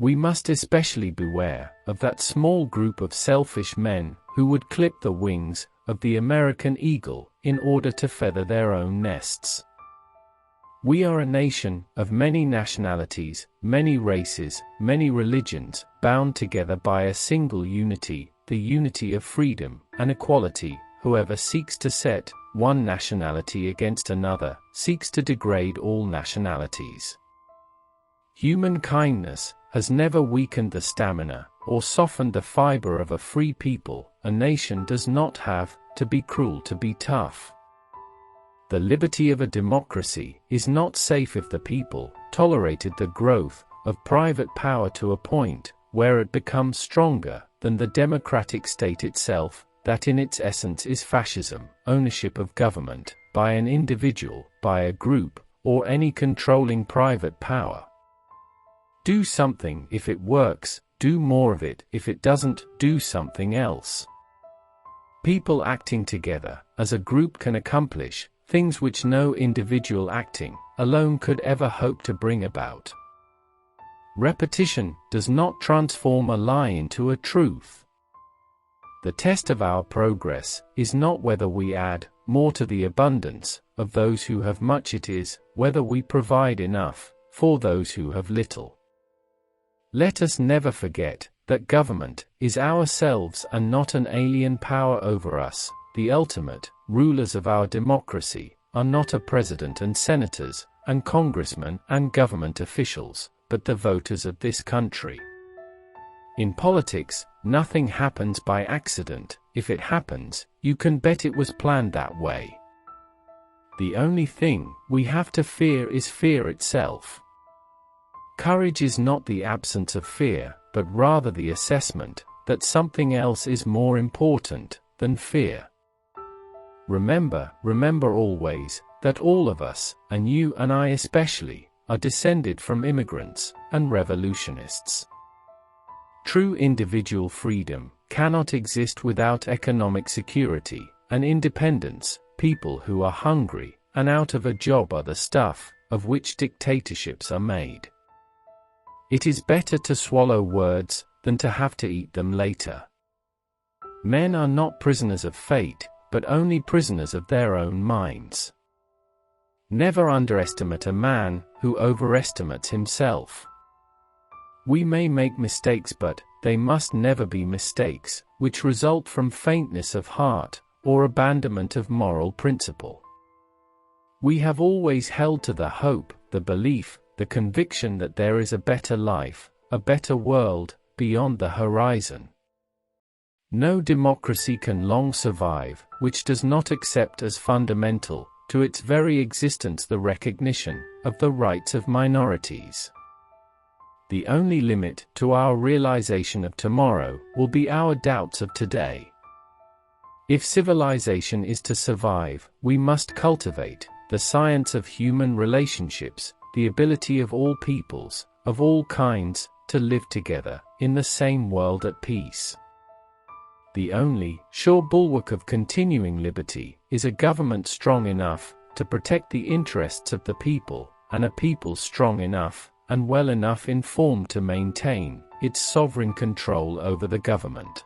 We must especially beware of that small group of selfish men who would clip the wings of the American eagle in order to feather their own nests. We are a nation of many nationalities, many races, many religions, bound together by a single unity, the unity of freedom and equality. Whoever seeks to set one nationality against another seeks to degrade all nationalities. Human kindness has never weakened the stamina or softened the fiber of a free people. A nation does not have to be cruel to be tough. The liberty of a democracy is not safe if the people tolerated the growth of private power to a point where it becomes stronger than the democratic state itself, that in its essence is fascism, ownership of government by an individual, by a group, or any controlling private power. Do something if it works, do more of it if it doesn't, do something else. People acting together as a group can accomplish things which no individual acting alone could ever hope to bring about. Repetition does not transform a lie into a truth. The test of our progress is not whether we add more to the abundance of those who have much, it is whether we provide enough for those who have little. Let us never forget that government is ourselves and not an alien power over us. The ultimate rulers of our democracy are not a president and senators and congressmen and government officials, but the voters of this country. In politics, nothing happens by accident. If it happens, you can bet it was planned that way. The only thing we have to fear is fear itself. Courage is not the absence of fear, but rather the assessment that something else is more important than fear. Remember always, that all of us, and you and I especially, are descended from immigrants and revolutionists. True individual freedom cannot exist without economic security and independence. People who are hungry and out of a job are the stuff of which dictatorships are made. It is better to swallow words than to have to eat them later. Men are not prisoners of fate, but only prisoners of their own minds. Never underestimate a man who overestimates himself. We may make mistakes, but they must never be mistakes which result from faintness of heart or abandonment of moral principle. We have always held to the hope, the belief, the conviction that there is a better life, a better world, beyond the horizon. No democracy can long survive which does not accept as fundamental to its very existence the recognition of the rights of minorities. The only limit to our realization of tomorrow will be our doubts of today. If civilization is to survive, we must cultivate the science of human relationships, the ability of all peoples, of all kinds, to live together in the same world at peace. The only sure bulwark of continuing liberty is a government strong enough to protect the interests of the people, and a people strong enough and well enough informed to maintain its sovereign control over the government.